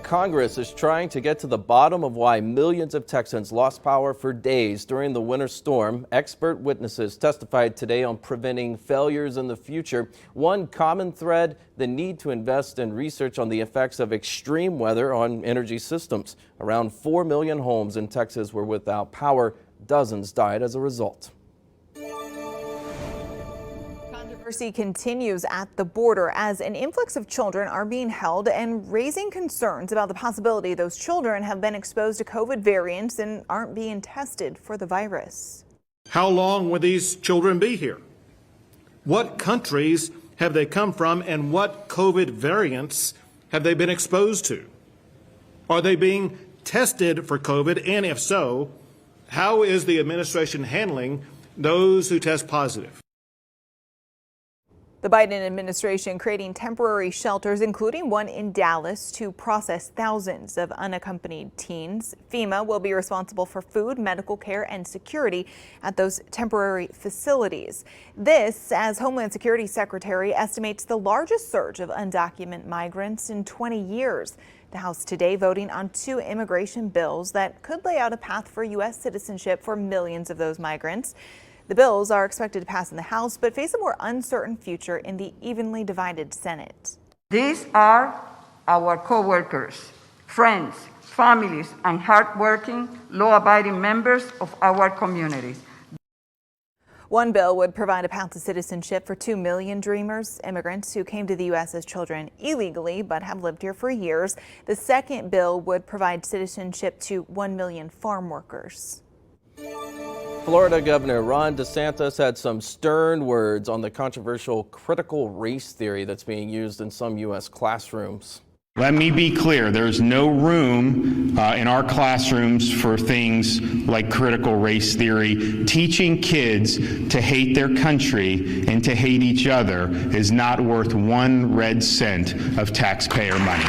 Congress is trying to get to the bottom of why millions of Texans lost power for days during the winter storm. Expert witnesses testified today on preventing failures in the future. One common thread, the need to invest in research on the effects of extreme weather on energy systems. Around 4 million homes in Texas were without power. Dozens died as a result. Controversy continues at the border as an influx of children are being held and raising concerns about the possibility those children have been exposed to COVID variants and aren't being tested for the virus. How long will these children be here? What countries have they come from and what COVID variants have they been exposed to? Are they being tested for COVID? And if so, how is the administration handling those who test positive? The Biden administration creating temporary shelters, including one in Dallas, to process thousands of unaccompanied teens. FEMA will be responsible for food, medical care, and security at those temporary facilities. This, as Homeland Security Secretary estimates the largest surge of undocumented migrants in 20 years. The House today voting on 2 immigration bills that could lay out a path for U.S. citizenship for millions of those migrants. The bills are expected to pass in the House, but face a more uncertain future in the evenly divided Senate. These are our co-workers, friends, families, and hardworking, law-abiding members of our communities. One bill would provide a path to citizenship for 2 million Dreamers, immigrants who came to the U.S. as children illegally but have lived here for years. The second bill would provide citizenship to 1 million farm workers. Florida Governor Ron DeSantis had some stern words on the controversial critical race theory that's being used in some U.S. classrooms. Let me be clear, there's no room in our classrooms for things like critical race theory. Teaching kids to hate their country and to hate each other is not worth 1 red cent of taxpayer money.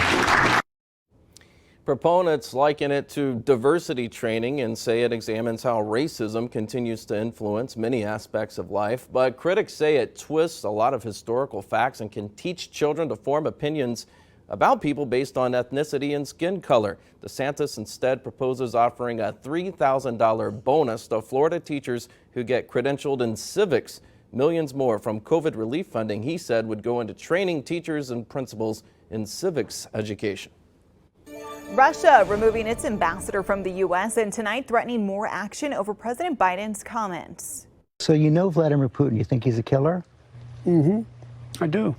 Proponents liken it to diversity training and say it examines how racism continues to influence many aspects of life. But critics say it twists a lot of historical facts and can teach children to form opinions about people based on ethnicity and skin color. DeSantis instead proposes offering a $3,000 bonus to Florida teachers who get credentialed in civics. Millions more from COVID relief funding, he said, would go into training teachers and principals in civics education. Russia removing its ambassador from the U.S. and tonight threatening more action over President Biden's comments. So you know Vladimir Putin, you think he's a killer? I do.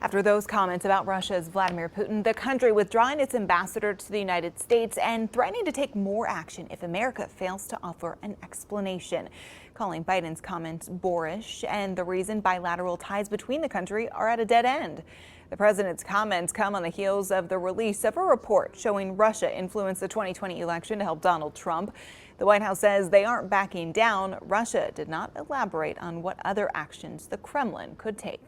After those comments about Russia's Vladimir Putin, the country withdrawing its ambassador to the United States and threatening to take more action if America fails to offer an explanation, calling Biden's comments boorish and the reason bilateral ties between the country are at a dead end. The president's comments come on the heels of the release of a report showing Russia influenced the 2020 election to help Donald Trump. The White House says they aren't backing down. Russia did not elaborate on what other actions the Kremlin could take.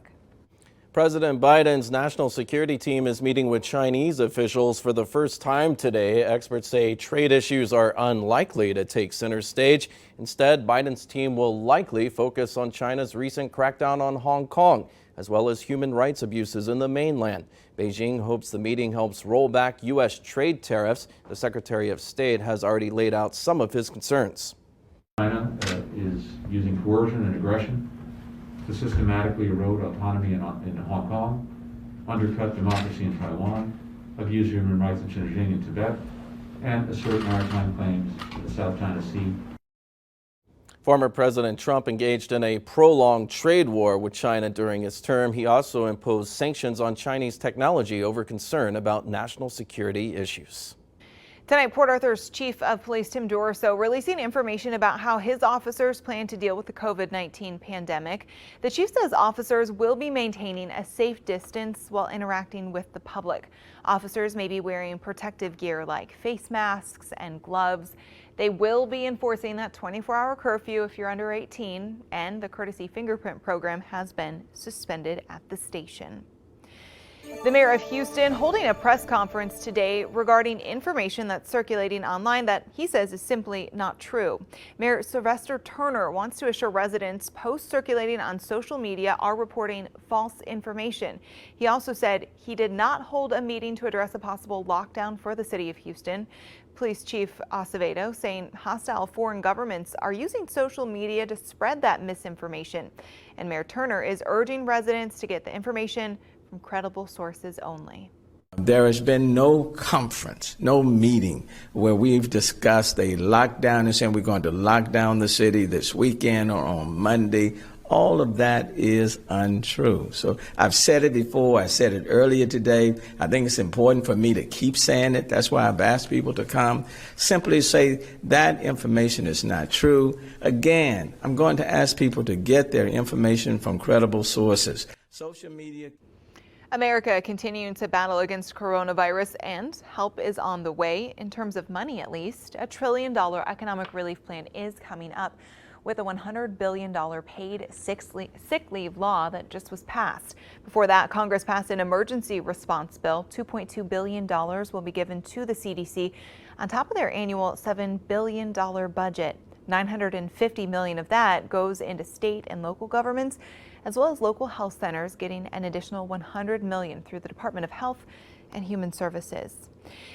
President Biden's national security team is meeting with Chinese officials for the first time today. Experts say trade issues are unlikely to take center stage. Instead, Biden's team will likely focus on China's recent crackdown on Hong Kong, as well as human rights abuses in the mainland. Beijing hopes the meeting helps roll back U.S. trade tariffs. The Secretary of State has already laid out some of his concerns. China is using coercion and aggression to systematically erode autonomy in Hong Kong, undercut democracy in Taiwan, abuse human rights in Xinjiang and Tibet, and assert maritime claims to the South China Sea. Former President Trump engaged in a prolonged trade war with China during his term. He also imposed sanctions on Chinese technology over concern about national security issues. Tonight, Port Arthur's Chief of Police Tim Dorso releasing information about how his officers plan to deal with the COVID-19 pandemic. The chief says officers will be maintaining a safe distance while interacting with the public. Officers may be wearing protective gear like face masks and gloves. They will be enforcing that 24-hour curfew if you're under 18, and the courtesy fingerprint program has been suspended at the station. The mayor of Houston holding a press conference today regarding information that's circulating online that he says is simply not true. Mayor Sylvester Turner wants to assure residents posts circulating on social media are reporting false information. He also said he did not hold a meeting to address a possible lockdown for the city of Houston. Police Chief Acevedo saying hostile foreign governments are using social media to spread that misinformation. And Mayor Turner is urging residents to get the information from credible sources only. There has been no conference, no meeting where we've discussed a lockdown and saying we're going to lock down the city this weekend or on Monday. All of that is untrue. So I've said it before. I said it earlier today. I think it's important for me to keep saying it. That's why I've asked people to come. Simply say that information is not true. Again, I'm going to ask people to get their information from credible sources. Social media. America continuing to battle against coronavirus, and help is on the way. In terms of money, at least, $1 trillion economic relief plan is coming up with a $100 billion paid sick leave law that just was passed. Before that, Congress passed an emergency response bill. $2.2 billion will be given to the CDC on top of their annual $7 billion budget. $950 million of that goes into state and local governments, as well as local health centers, getting an additional $100 million through the Department of Health and Human Services.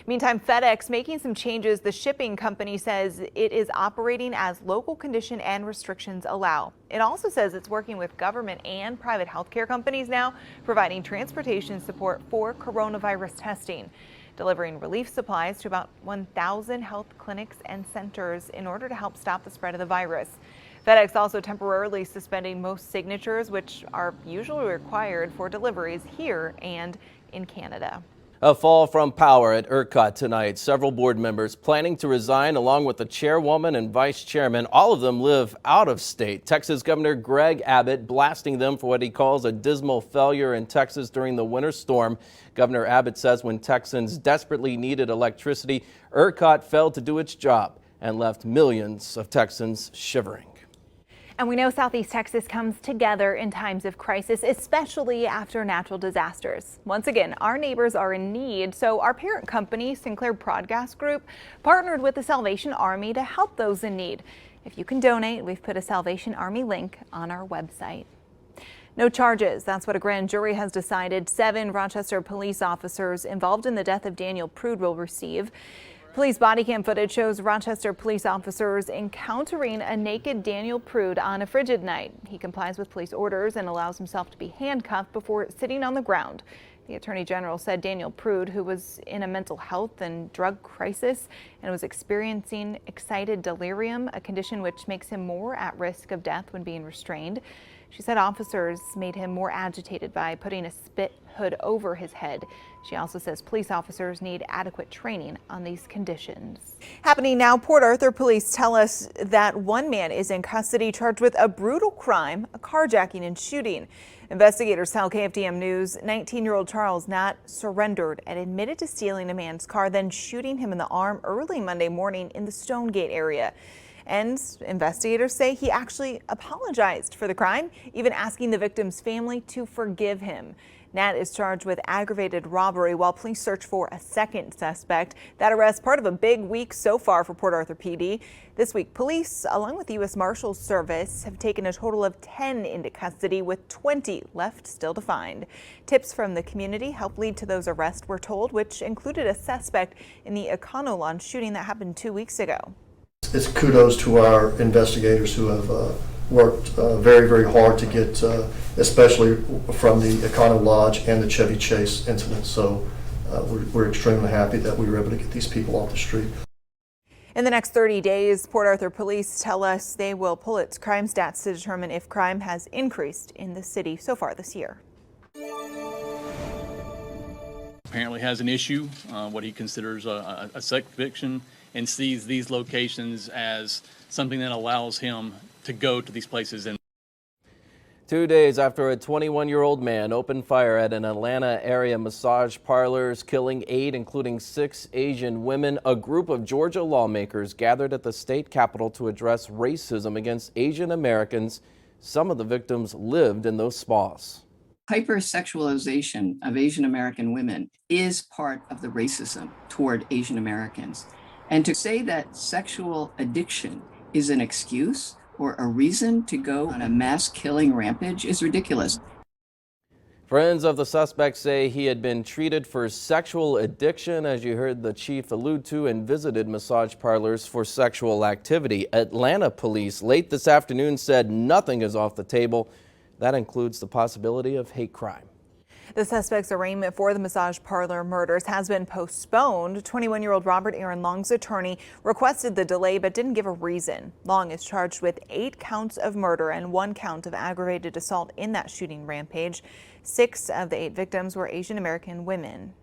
Meantime, FedEx making some changes. The shipping company says it is operating as local condition and restrictions allow. It also says it's working with government and private healthcare companies now, providing transportation support for coronavirus testing, delivering relief supplies to about 1,000 health clinics and centers in order to help stop the spread of the virus. FedEx also temporarily suspending most signatures, which are usually required for deliveries here and in Canada. A fall from power at ERCOT tonight. Several board members planning to resign, along with the chairwoman and vice chairman. All of them live out of state. Texas Governor Greg Abbott blasting them for what he calls a dismal failure in Texas during the winter storm. Governor Abbott says when Texans desperately needed electricity, ERCOT failed to do its job and left millions of Texans shivering. And we know Southeast Texas comes together in times of crisis, especially after natural disasters. Once again, our neighbors are in need, so our parent company, Sinclair Broadcast Group, partnered with the Salvation Army to help those in need. If you can donate, we've put a Salvation Army link on our website. No charges. That's what a grand jury has decided 7 Rochester police officers involved in the death of Daniel Prude will receive. Police body cam footage shows Rochester police officers encountering a naked Daniel Prude on a frigid night. He complies with police orders and allows himself to be handcuffed before sitting on the ground. The Attorney General said Daniel Prude, who was in a mental health and drug crisis and was experiencing excited delirium, a condition which makes him more at risk of death when being restrained. She said officers made him more agitated by putting a spit hood over his head. She also says police officers need adequate training on these conditions. Happening now, Port Arthur police tell us that one man is in custody charged with a brutal crime, a carjacking and shooting. Investigators tell KFDM News 19-year-old Charles Nat surrendered and admitted to stealing a man's car, then shooting him in the arm early Monday morning in the Stonegate area. And investigators say he actually apologized for the crime, even asking the victim's family to forgive him. Nat is charged with aggravated robbery while police search for a second suspect. That arrest part of a big week so far for Port Arthur PD. This week, police, along with the U.S. Marshals Service, have taken a total of 10 into custody, with 20 left still to find. Tips from the community helped lead to those arrests, we're told, which included a suspect in the Econo shooting that happened 2 weeks ago. It's kudos to our investigators who have worked very, very hard to get, especially from the Econo Lodge and the Chevy Chase incident. So we're extremely happy that we were able to get these people off the street. In the next 30 days, Port Arthur police tell us they will pull its crime stats to determine if crime has increased in the city so far this year. Apparently has an issue, what he considers a sex addiction, and sees these locations as something that allows him to go to these places. 2 days after a 21-year-old man opened fire at an Atlanta area massage parlors, killing 8, including 6 Asian women, a group of Georgia lawmakers gathered at the state capitol to address racism against Asian Americans. Some of the victims lived in those spas. Hypersexualization of Asian American women is part of the racism toward Asian Americans. And to say that sexual addiction is an excuse or a reason to go on a mass killing rampage is ridiculous. Friends of the suspect say he had been treated for sexual addiction, as you heard the chief allude to, and visited massage parlors for sexual activity. Atlanta police late this afternoon said nothing is off the table. That includes the possibility of hate crime. The suspect's arraignment for the massage parlor murders has been postponed. 21-year-old Robert Aaron Long's attorney requested the delay but didn't give a reason. Long is charged with 8 counts of murder and 1 count of aggravated assault in that shooting rampage. 6 of the 8 victims were Asian American women.